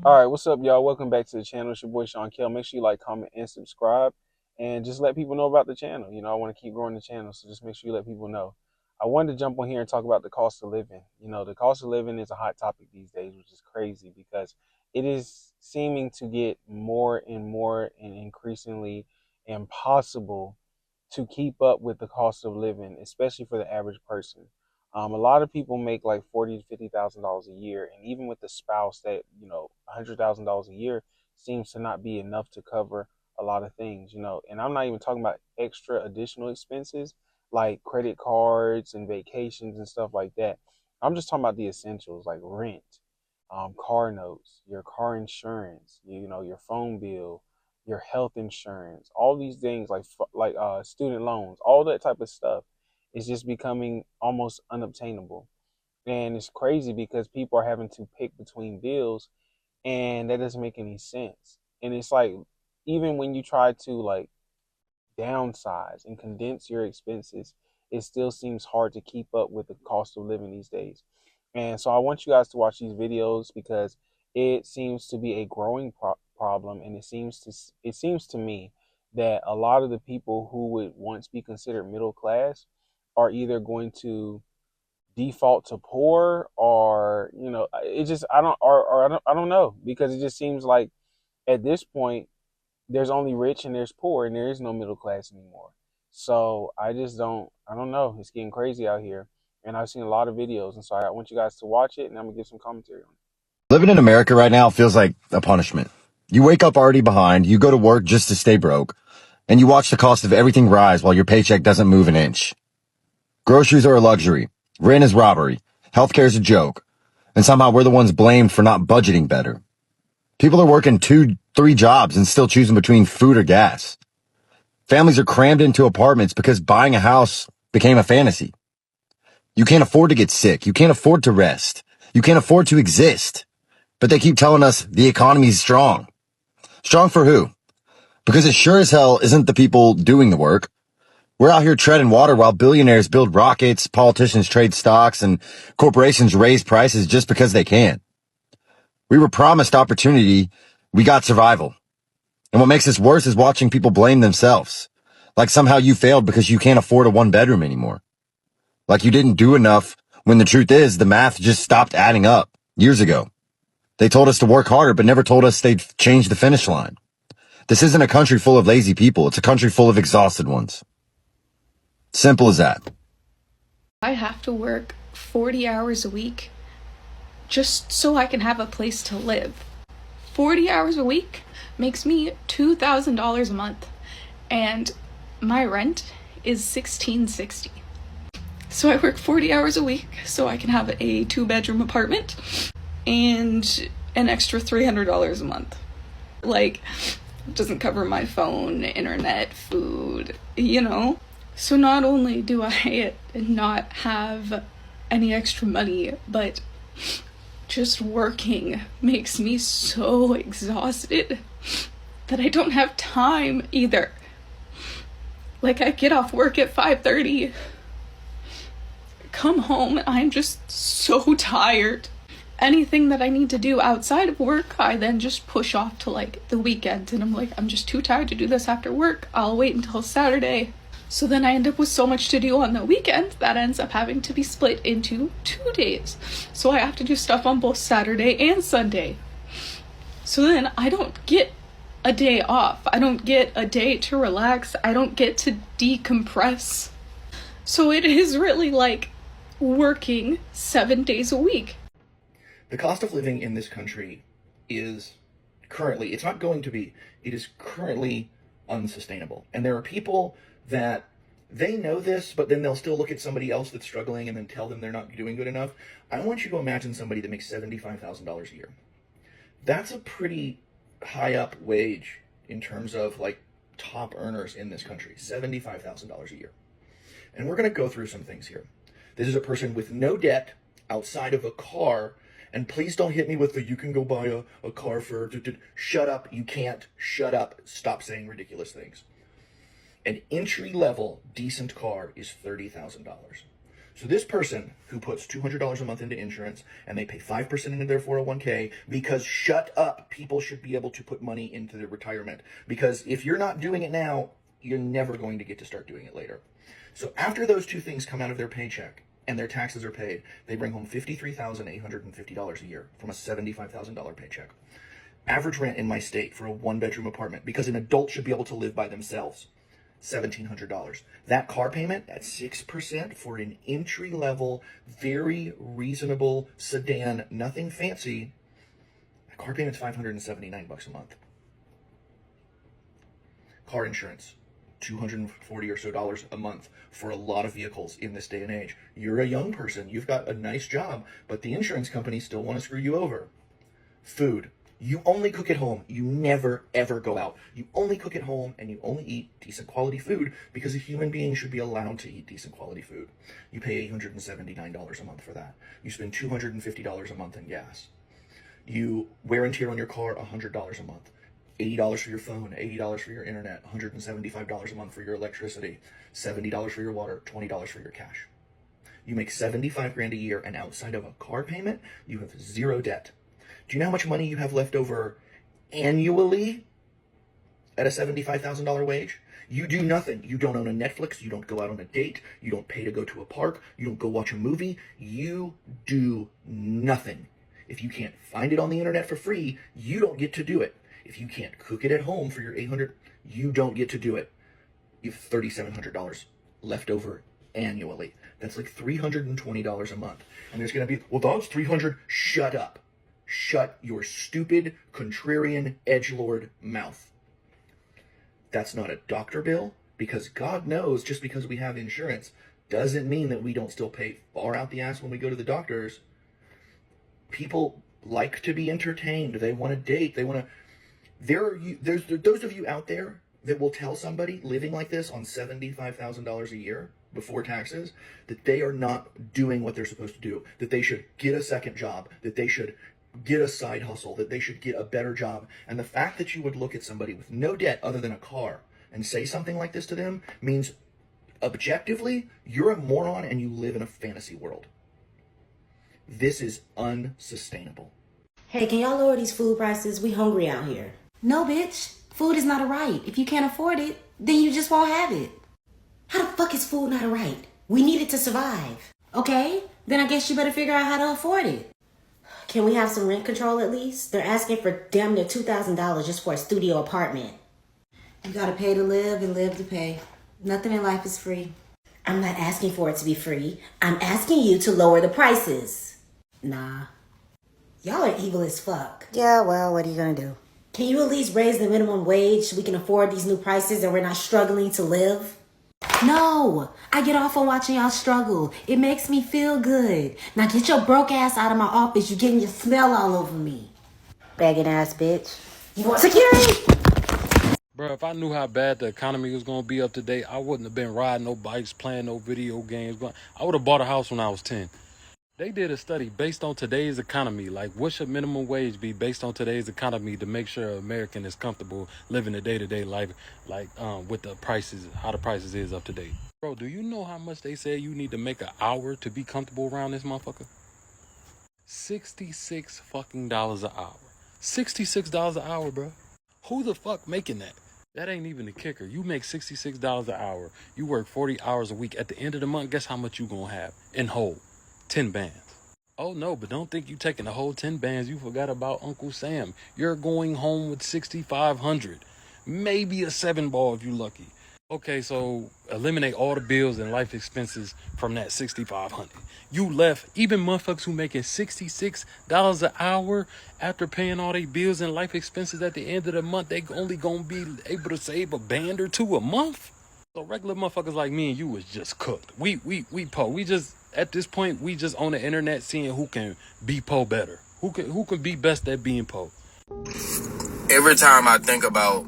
All right, what's up, y'all? Welcome back to the channel. It's your boy Sean Kell. Make sure you like, comment, and subscribe, and just let people know about the channel. You know, I want to keep growing the channel, so just make sure you let people know. I wanted to jump on here and talk about the cost of living. You know, the cost of living is a hot topic these days, which is crazy because it is seeming to get more and more and increasingly impossible to keep up with the cost of living, especially for the average person. A lot of people make like $40,000 to $50,000 a year, and even with the spouse, that $100,000 a year seems to not be enough to cover a lot of things. And I'm not even talking about extra additional expenses like credit cards and vacations and stuff like that. I'm just talking about the essentials like rent, car notes, your car insurance, your phone bill, your health insurance, all these things like student loans, all that type of stuff is just becoming almost unobtainable. And it's crazy because people are having to pick between bills, and that doesn't make any sense. And it's like, even when you try to like downsize and condense your expenses, it still seems hard to keep up with the cost of living these days. And so I want you guys to watch these videos because it seems to be a growing problem, and it seems to me that a lot of the people who would once be considered middle class are either going to default to poor, or it just I don't or I don't know, because it just seems like at this point there's only rich and there's poor, and there is no middle class anymore. So I don't know. It's getting crazy out here. And I've seen a lot of videos, and so I want you guys to watch it, and I'm gonna give some commentary on it. Living in America right now feels like a punishment. You wake up already behind, you go to work just to stay broke, and you watch the cost of everything rise while your paycheck doesn't move an inch. Groceries are a luxury. Rent is robbery. Healthcare is a joke. And somehow we're the ones blamed for not budgeting better. People are working 2, 3 jobs and still choosing between food or gas. Families are crammed into apartments because buying a house became a fantasy. You can't afford to get sick. You can't afford to rest. You can't afford to exist. But they keep telling us the economy's strong. Strong for who? Because it sure as hell isn't the people doing the work. We're out here treading water while billionaires build rockets, politicians trade stocks, and corporations raise prices just because they can. We were promised opportunity. We got survival. And what makes this worse is watching people blame themselves. Like somehow you failed because you can't afford a 1 bedroom anymore. Like you didn't do enough, when the truth is the math just stopped adding up years ago. They told us to work harder, but never told us they'd change the finish line. This isn't a country full of lazy people. It's a country full of exhausted ones. Simple as that. I have to work 40 hours a week just so I can have a place to live. 40 hours a week makes me $2,000 a month, and my rent is $1,660. So I work 40 hours a week so I can have a 2-bedroom apartment and an extra $300 a month. Like, it doesn't cover my phone, internet, food, So not only do I not have any extra money, but just working makes me so exhausted that I don't have time either. Like, I get off work at 5:30, come home, and I'm just so tired. Anything that I need to do outside of work, I then just push off to like the weekend, and I'm like, I'm just too tired to do this after work. I'll wait until Saturday. So then I end up with so much to do on the weekend that ends up having to be split into 2 days. So I have to do stuff on both Saturday and Sunday. So then I don't get a day off. I don't get a day to relax. I don't get to decompress. So it is really like working 7 days a week. The cost of living in this country is currently, it's not going to be, it is currently unsustainable. And there are people that they know this, but then they'll still look at somebody else that's struggling and then tell them they're not doing good enough. I want you to imagine somebody that makes $75,000 a year. That's a pretty high up wage in terms of like top earners in this country, $75,000 a year. And we're going to go through some things here. This is a person with no debt outside of a car. And please don't hit me with the, you can go buy a car for, shut up, you can't, shut up, stop saying ridiculous things. An entry-level decent car is $30,000. So this person who puts $200 a month into insurance and they pay 5% into their 401k, because shut up, people should be able to put money into their retirement. Because if you're not doing it now, you're never going to get to start doing it later. So after those two things come out of their paycheck and their taxes are paid, they bring home $53,850 a year from a $75,000 paycheck. Average rent in my state for a one-bedroom apartment, because an adult should be able to live by themselves, $1,700. That car payment at 6% for an entry-level, very reasonable sedan, nothing fancy, that car payment's $579 a month. Car insurance, $240 or so a month for a lot of vehicles in this day and age. You're a young person, you've got a nice job, but the insurance companies still want to screw you over. Food. You only cook at home. You never, ever go out. You only cook at home and you only eat decent quality food, because a human being should be allowed to eat decent quality food. You pay $879 a month for that. You spend $250 a month in gas. You wear and tear on your car $100 a month. $80 for your phone, $80 for your internet, $175 a month for your electricity, $70 for your water, $20 for your cash. You make $75,000 a year, and outside of a car payment, you have zero debt. Do you know how much money you have left over annually at a $75,000 wage? You do nothing. You don't own a Netflix. You don't go out on a date. You don't pay to go to a park. You don't go watch a movie. You do nothing. If you can't find it on the internet for free, you don't get to do it. If you can't cook it at home for your $800, you don't get to do it. You have $3,700 left over annually. That's like $320 a month. And there's going to be, well, that's $300. Shut up. Shut your stupid, contrarian, edgelord mouth. That's not a doctor bill, because God knows, just because we have insurance doesn't mean that we don't still pay far out the ass when we go to the doctors. People like to be entertained. They want to date. They want to... There's those of you out there that will tell somebody living like this on $75,000 a year before taxes that they are not doing what they're supposed to do, that they should get a second job, that they should get a side hustle, that they should get a better job. And the fact that you would look at somebody with no debt other than a car and say something like this to them means, objectively, you're a moron and you live in a fantasy world. This is unsustainable. Hey, can y'all lower these food prices? We hungry out here. No, bitch. Food is not a right. If you can't afford it, then you just won't have it. How the fuck is food not a right? We need it to survive. Okay? Then I guess you better figure out how to afford it. Can we have some rent control at least? They're asking for damn near $2,000 just for a studio apartment. You gotta pay to live and live to pay. Nothing in life is free. I'm not asking for it to be free. I'm asking you to lower the prices. Nah. Y'all are evil as fuck. Yeah, well, what are you gonna do? Can you at least raise the minimum wage so we can afford these new prices and we're not struggling to live? No, I get off on watching y'all struggle. It makes me feel good. Now get your broke ass out of my office. You're getting your smell all over me. Begging ass bitch. You want security? Bro, if I knew how bad the economy was going to be up to date, I wouldn't have been riding no bikes, playing no video games. I would have bought a house when I was 10. They did a study based on today's economy. Like, what should minimum wage be based on today's economy to make sure an American is comfortable living a day-to-day life, like with the prices, how the prices is up to date. Bro, do you know how much they say you need to make an hour to be comfortable around this motherfucker? $66 fucking dollars an hour. $66 an hour, bro. Who the fuck making that? That ain't even the kicker. You make $66 an hour. You work 40 hours a week. At the end of the month, guess how much you gonna have in whole? 10 bands. Oh no, but don't think you taking the whole 10 bands. You forgot about Uncle Sam. You're going home with 6,500. Maybe a 7-ball if you lucky. Okay, so eliminate all the bills and life expenses from that 6,500. You left, even motherfuckers who making $66 an hour after paying all their bills and life expenses at the end of the month, they only gonna be able to save a band or two a month. So regular motherfuckers like me and you was just cooked. We po. We just, at this point, we just on the internet seeing who can be po better. Who can be best at being po. Every time I think about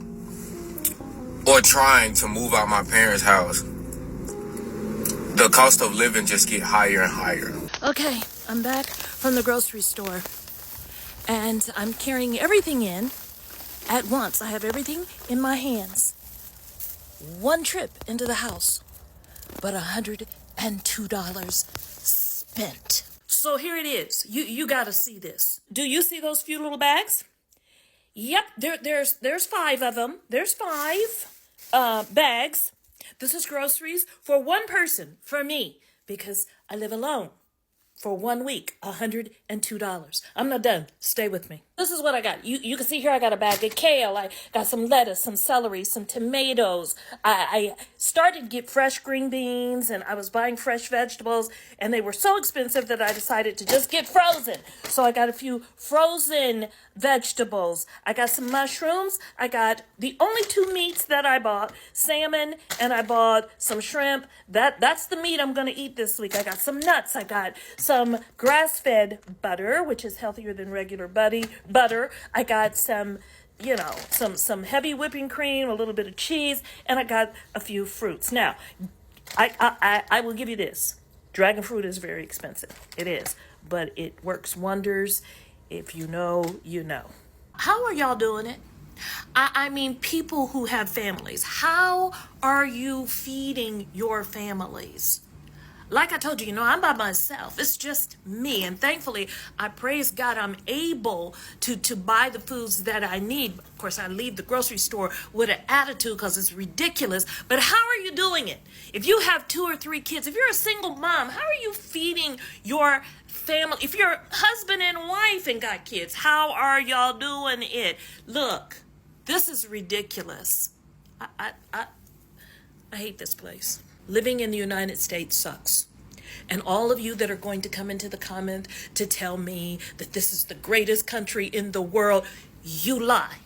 or trying to move out my parents' house, the cost of living just get higher and higher. Okay, I'm back from the grocery store and I'm carrying everything in at once. I have everything in my hands. One trip into the house, but $180. spent. So here it is. You gotta see this. Do you see those few little bags? Yep, there's 5 of them. There's 5 bags. This is groceries for one person, for me, because I live alone. For 1 week, $102. I'm not done. Stay with me. This is what I got. You can see here I got a bag of kale. I got some lettuce, some celery, some tomatoes. I started to get fresh green beans, and I was buying fresh vegetables, and they were so expensive that I decided to just get frozen. So I got a few frozen vegetables. I got some mushrooms. I got the only 2 meats that I bought, salmon, and I bought some shrimp. That's the meat I'm going to eat this week. I got some nuts. I got some grass-fed butter, which is healthier than regular butter. I got some, some heavy whipping cream, a little bit of cheese, and I got a few fruits. Now, I will give you this. Dragon fruit is very expensive. It is, but it works wonders. If you know, you know. How are y'all doing it? I mean, people who have families. How are you feeding your families? Like I told you, I'm by myself. It's just me. And thankfully, I praise God I'm able to buy the foods that I need. Of course, I leave the grocery store with an attitude because it's ridiculous. But how are you doing it? If you have 2 or 3 kids, if you're a single mom, how are you feeding your family? If you're husband and wife and got kids, how are y'all doing it? Look, this is ridiculous. I hate this place. Living in the United States sucks. And all of you that are going to come into the comment to tell me that this is the greatest country in the world, you lie.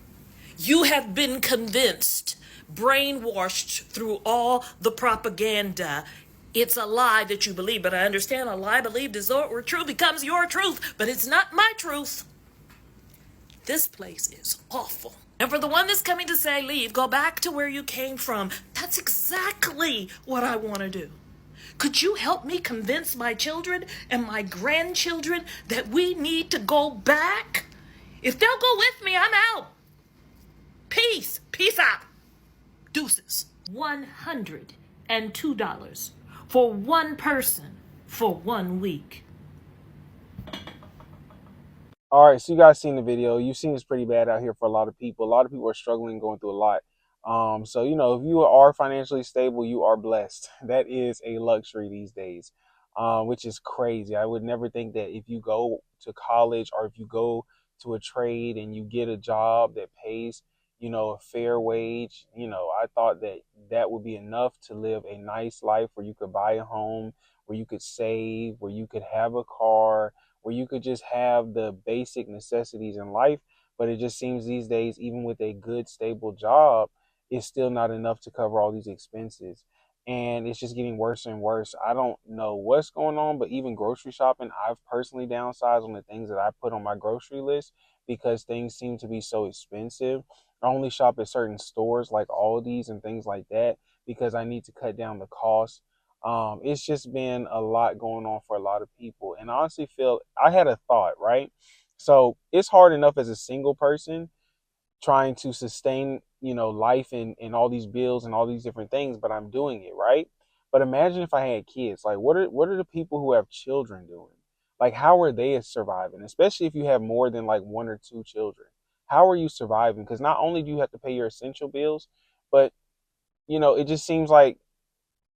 You have been convinced, brainwashed through all the propaganda. It's a lie that you believe, but I understand a lie believed as though it were true becomes your truth, but it's not my truth. This place is awful. And for the one that's coming to say leave, go back to where you came from. That's exactly what I want to do. Could you help me convince my children and my grandchildren that we need to go back? If they'll go with me, I'm out. Peace. Peace out. Deuces. $102 for one person for 1 week. All right, so you guys seen the video. You've seen it's pretty bad out here for a lot of people. A lot of people are struggling, going through a lot. So, if you are financially stable, you are blessed. That is a luxury these days, which is crazy. I would never think that if you go to college or if you go to a trade and you get a job that pays, a fair wage, I thought that that would be enough to live a nice life where you could buy a home, where you could save, where you could have a car, where you could just have the basic necessities in life. But it just seems these days, even with a good, stable job, it's still not enough to cover all these expenses. And it's just getting worse and worse. I don't know what's going on, but even grocery shopping, I've personally downsized on the things that I put on my grocery list because things seem to be so expensive. I only shop at certain stores like Aldi's and things like that because I need to cut down the cost. It's just been a lot going on for a lot of people. And I honestly feel I had a thought, right? So it's hard enough as a single person trying to sustain, life and all these bills and all these different things, but I'm doing it, right? But imagine if I had kids. Like what are the people who have children doing? Like how are they surviving? Especially if you have more than like 1 or 2 children. How are you surviving? Because not only do you have to pay your essential bills, but it just seems like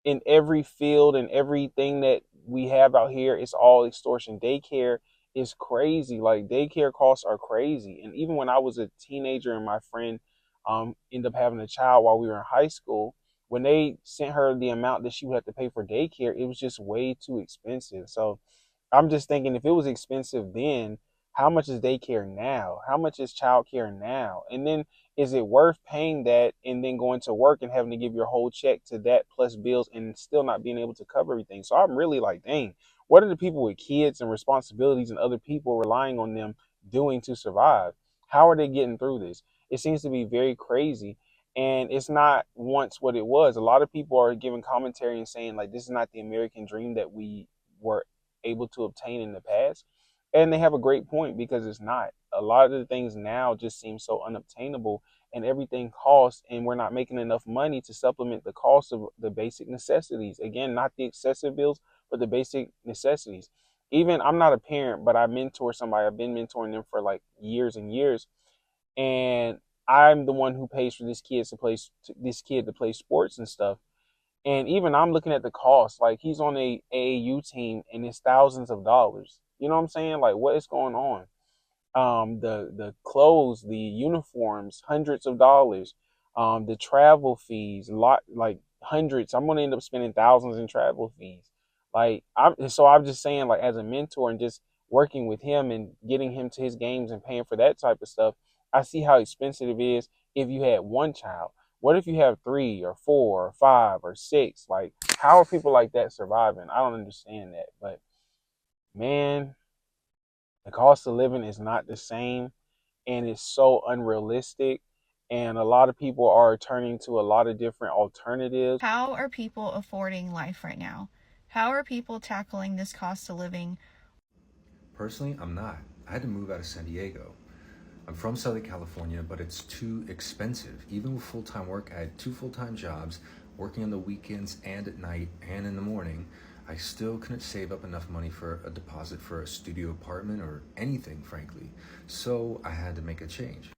in every field and everything that we have out here, it's all extortion. Daycare is crazy. Like daycare costs are crazy. And even when I was a teenager and my friend ended up having a child while we were in high school, when they sent her the amount that she would have to pay for daycare, it was just way too expensive. So I'm just thinking if it was expensive then, how much is daycare now? How much is childcare now? And then is it worth paying that and then going to work and having to give your whole check to that plus bills and still not being able to cover everything? So I'm really like, dang, what are the people with kids and responsibilities and other people relying on them doing to survive? How are they getting through this? It seems to be very crazy. And it's not once what it was. A lot of people are giving commentary and saying like this is not the American dream that we were able to obtain in the past. And they have a great point because it's not. A lot of the things now just seem so unobtainable. and everything costs, and we're not making enough money to supplement the cost of the basic necessities. Again, not the excessive bills, but the basic necessities. Even I'm not a parent, but I mentor somebody. I've been mentoring them for like years and years, and I'm the one who pays for this kid to play sports and stuff. And even I'm looking at the cost. Like, he's on a AAU team and it's thousands of dollars. You know what I'm saying? Like, what is going on? The clothes, the uniforms, hundreds of dollars. The travel fees, like hundreds. I'm gonna end up spending thousands in travel fees. I'm just saying, like, as a mentor and just working with him and getting him to his games and paying for that type of stuff, I see how expensive it is if you had one child. What if you have 3 or 4 or 5 or 6? Like, how are people like that surviving? I don't understand that. But man, the cost of living is not the same, and it's so unrealistic. And a lot of people are turning to a lot of different alternatives. How are people affording life right now? How are people tackling this cost of living? Personally, I'm not. I had to move out of San Diego. I'm from Southern California, but it's too expensive. Even with full-time work, I had 2 full-time jobs, working on the weekends and at night and in the morning. I still couldn't save up enough money for a deposit for a studio apartment or anything, frankly. So I had to make a change.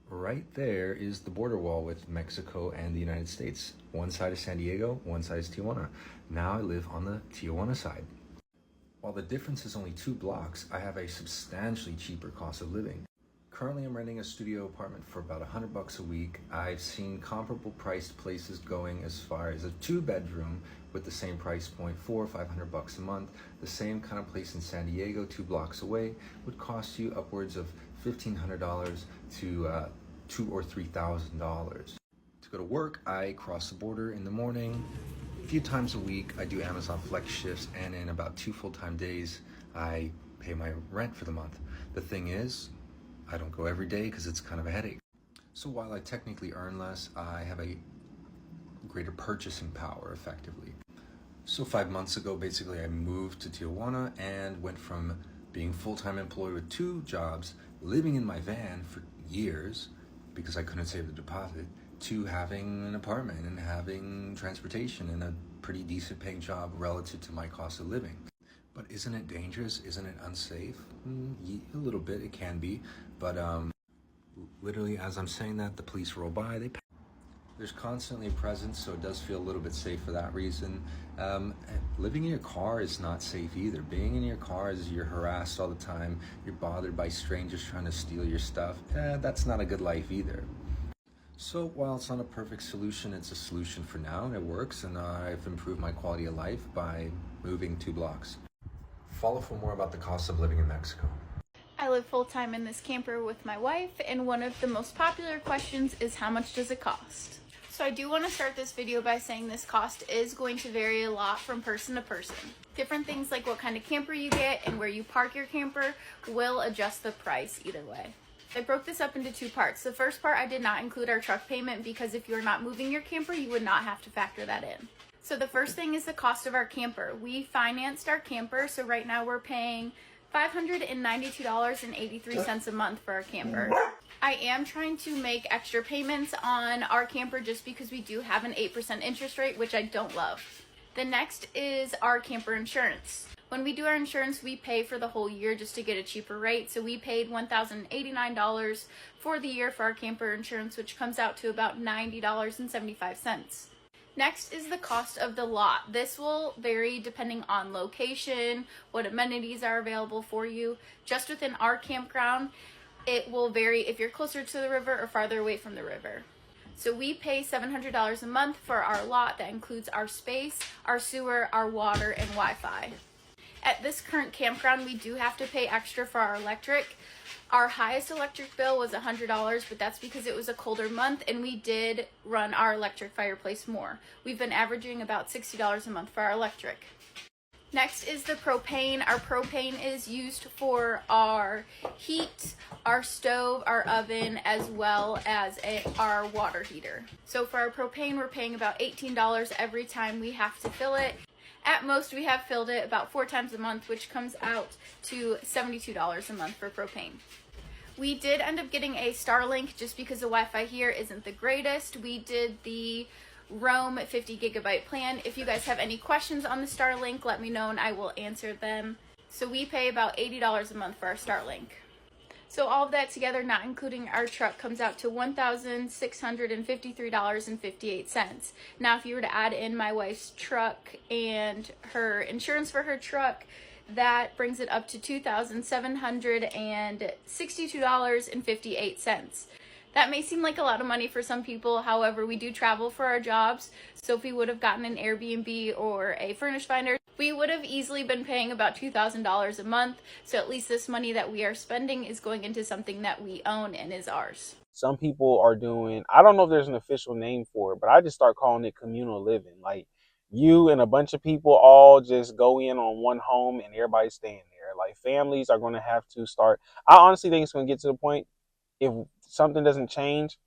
Right there is the border wall with Mexico and the United States. One side is San Diego, one side is Tijuana. Now I live on the Tijuana side. While the difference is only 2 blocks, I have a substantially cheaper cost of living. Currently, I'm renting a studio apartment for about $100 a week. I've seen comparable priced places going as far as a 2-bedroom with the same price point, $400 or $500 a month. The same kind of place in San Diego, 2 blocks away, would cost you upwards of $1,500 to $2,000 or $3,000. To go to work, I cross the border in the morning. A few times a week, I do Amazon Flex shifts, and in about 2 full-time days, I pay my rent for the month. The thing is, I don't go every day because it's kind of a headache. So while I technically earn less, I have a greater purchasing power effectively. So 5 months ago, basically, I moved to Tijuana and went from being full-time employed with 2 jobs, living in my van for years because I couldn't save the deposit, to having an apartment and having transportation and a pretty decent paying job relative to my cost of living. But isn't it dangerous? Isn't it unsafe? A little bit, it can be. But literally, as I'm saying that, the police roll by. There's constantly a presence, so it does feel a little bit safe for that reason. Living in your car is not safe either. Being in your car is you're harassed all the time. You're bothered by strangers trying to steal your stuff. That's not a good life either. So while it's not a perfect solution, it's a solution for now, and it works. And I've improved my quality of life by moving 2 blocks. Follow for more about the cost of living in Mexico. I live full-time in this camper with my wife, and one of the most popular questions is how much does it cost? So I do want to start this video by saying this cost is going to vary a lot from person to person. Different things like what kind of camper you get and where you park your camper will adjust the price either way. I broke this up into 2 parts. The first part, I did not include our truck payment because if you're not moving your camper, you would not have to factor that in. So the first thing is the cost of our camper. We financed our camper, so right now we're paying $592.83 a month for our camper. I am trying to make extra payments on our camper just because we do have an 8% interest rate, which I don't love. The next is our camper insurance. When we do our insurance, we pay for the whole year just to get a cheaper rate. So we paid $1,089 for the year for our camper insurance, which comes out to about $90.75. Next is the cost of the lot. This will vary depending on location, what amenities are available for you. Just within our campground, it will vary if you're closer to the river or farther away from the river. So we pay $700 a month for our lot. That includes our space, our sewer, our water, and Wi-Fi. At this current campground, we do have to pay extra for our electric. Our highest electric bill was $100, but that's because it was a colder month and we did run our electric fireplace more. We've been averaging about $60 a month for our electric. Next is the propane. Our propane is used for our heat, our stove, our oven, as well as our water heater. So for our propane, we're paying about $18 every time we have to fill it. At most, we have filled it about 4 times a month, which comes out to $72 a month for propane. We did end up getting a Starlink just because the Wi-Fi here isn't the greatest. We did the Roam 50 gigabyte plan. If you guys have any questions on the Starlink, let me know and I will answer them. So we pay about $80 a month for our Starlink. So all of that together, not including our truck, comes out to $1,653.58. Now, if you were to add in my wife's truck and her insurance for her truck, that brings it up to $2,762.58. That may seem like a lot of money for some people. However, we do travel for our jobs. So if we would have gotten an Airbnb or a furnished finder, we would have easily been paying about $2,000 a month. So at least this money that we are spending is going into something that we own and is ours. Some people are doing, I don't know if there's an official name for it, but I just start calling it communal living. Like you and a bunch of people all just go in on one home and everybody's staying there. Like families are going to have to start. I honestly think it's going to get to the point, if something doesn't change,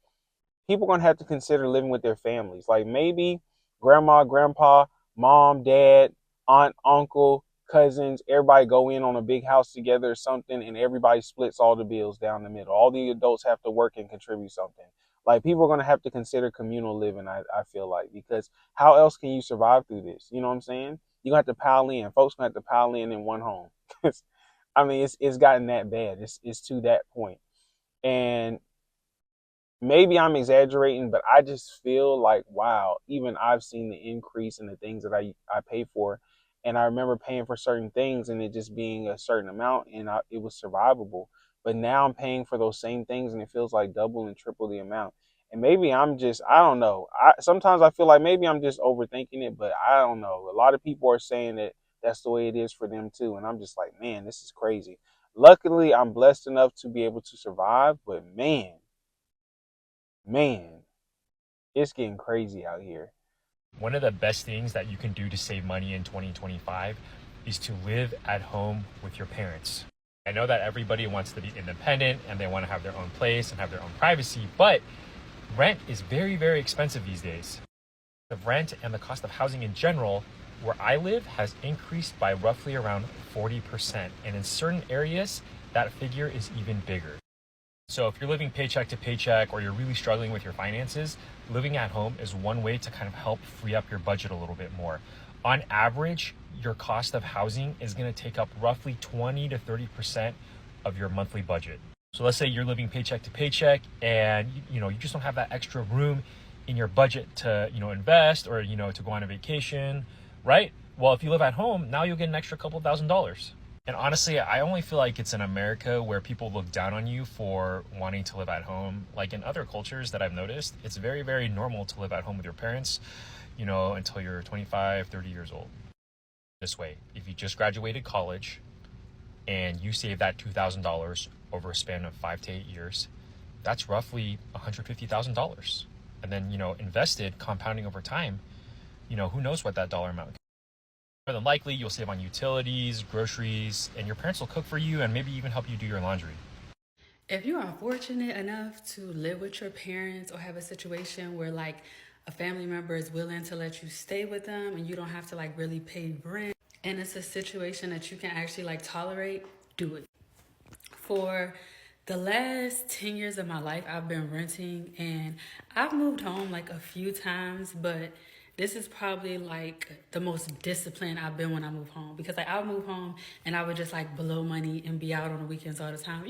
people are going to have to consider living with their families. Like maybe grandma, grandpa, mom, dad, aunt, uncle, cousins, everybody go in on a big house together or something, and everybody splits all the bills down the middle. All the adults have to work and contribute something. Like people are going to have to consider communal living, I feel like, because how else can you survive through this? You know what I'm saying? You're going to have to pile in. Folks going to have to pile in one home. I mean, it's gotten that bad. It's to that point. And maybe I'm exaggerating, but I just feel like, wow, even I've seen the increase in the things that I pay for. And I remember paying for certain things and it just being a certain amount and it was survivable. But now I'm paying for those same things and it feels like double and triple the amount. And maybe I'm just, I don't know. Sometimes I feel like maybe I'm just overthinking it, but I don't know. A lot of people are saying that that's the way it is for them too. And I'm just like, man, this is crazy. Luckily, I'm blessed enough to be able to survive, but man, it's getting crazy out here. One of the best things that you can do to save money in 2025 is to live at home with your parents. I know that everybody wants to be independent and they want to have their own place and have their own privacy, but rent is very, very expensive these days. The rent and the cost of housing in general, where I live, has increased by roughly around 40%. And in certain areas, that figure is even bigger. So if you're living paycheck to paycheck or you're really struggling with your finances, living at home is one way to kind of help free up your budget a little bit more. On average, your cost of housing is going to take up roughly 20 to 30% of your monthly budget. So let's say you're living paycheck to paycheck and you just don't have that extra room in your budget to invest or to go on a vacation, right? Well, if you live at home, now you'll get an extra couple $1,000s. And honestly, I only feel like it's in America where people look down on you for wanting to live at home. Like in other cultures that I've noticed, it's very, very normal to live at home with your parents, until you're 25, 30 years old. This way, if you just graduated college and you save that $2,000 over a span of 5 to 8 years, that's roughly $150,000. And then, invested, compounding over time, who knows what that dollar amount. More than likely, you'll save on utilities, groceries, and your parents will cook for you and maybe even help you do your laundry. If you are fortunate enough to live with your parents or have a situation where like a family member is willing to let you stay with them and you don't have to like really pay rent, and it's a situation that you can actually like tolerate, do it. For the last 10 years of my life, I've been renting and I've moved home like a few times, but this is probably like the most disciplined I've been when I move home, because like I would move home and I would just like blow money and be out on the weekends all the time,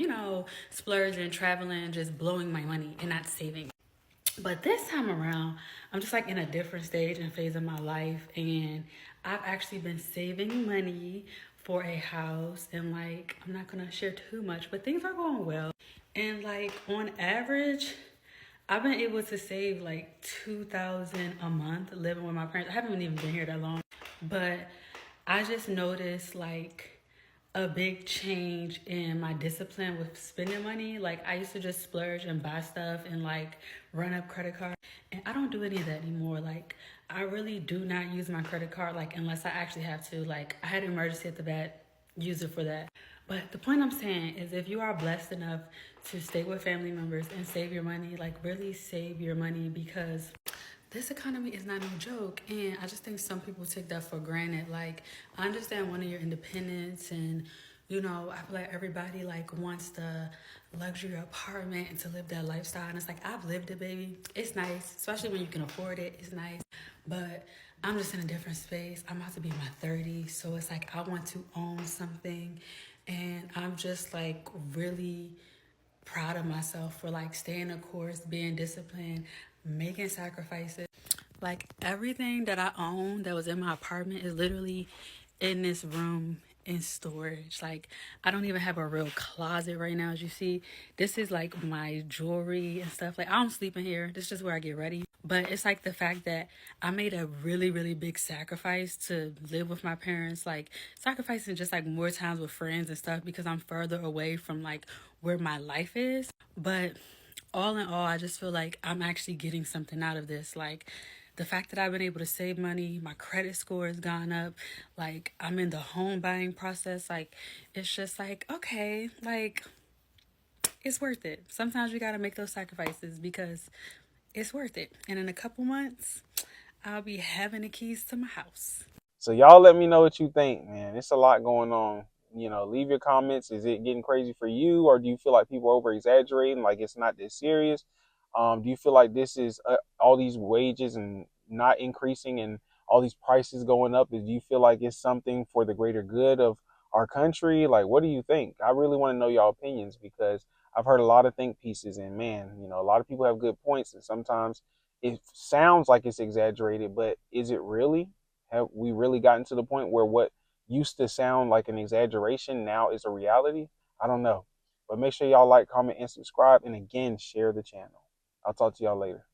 splurging, traveling, just blowing my money and not saving. But this time around, I'm just like in a different stage and phase of my life, and I've actually been saving money for a house, and like I'm not gonna share too much, but things are going well. And like on average, I've been able to save like $2,000 a month living with my parents. I haven't even been here that long, but I just noticed like a big change in my discipline with spending money. Like I used to just splurge and buy stuff and like run up credit cards, and I don't do any of that anymore. Like I really do not use my credit card like unless I actually have to. Like I had an emergency at the vet, use it for that. But the point I'm saying is if you are blessed enough to stay with family members and save your money, like really save your money, because this economy is not no joke. And I just think some people take that for granted. Like I understand wanting your independence and You know, I feel like everybody like wants the luxury apartment and to live that lifestyle. And it's like, I've lived it, baby. It's nice, especially when you can afford it. It's nice. But I'm just in a different space. I'm about to be in my 30s. So it's like, I want to own something. And I'm just like really proud of myself for like staying the course, being disciplined, making sacrifices. Like everything that I own that was in my apartment is literally in this room in storage. Like I don't even have a real closet right now. As you see, this is like my jewelry and stuff. Like I don't sleep in here. This is just where I get ready. But it's like the fact that I made a really, really big sacrifice to live with my parents, like sacrificing just like more times with friends and stuff because I'm further away from like where my life is. But all in all, I just feel like I'm actually getting something out of this. Like the fact that I've been able to save money, my credit score has gone up, like I'm in the home buying process. Like it's just like, okay, like it's worth it. Sometimes you got to make those sacrifices because it's worth it. And in a couple months, I'll be having the keys to my house. So y'all let me know what you think, man. It's a lot going on. You know, leave your comments. Is it getting crazy for you, or do you feel like people are over exaggerating, like it's not this serious? Do you feel like this is all these wages and not increasing and all these prices going up? Do you feel like it's something for the greater good of our country? Like, what do you think? I really want to know y'all opinions because I've heard a lot of think pieces, and man, you know, a lot of people have good points, and sometimes it sounds like it's exaggerated, but is it really? Have we really gotten to the point where what used to sound like an exaggeration now is a reality? I don't know. But make sure y'all like, comment, and subscribe. And again, share the channel. I'll talk to y'all later.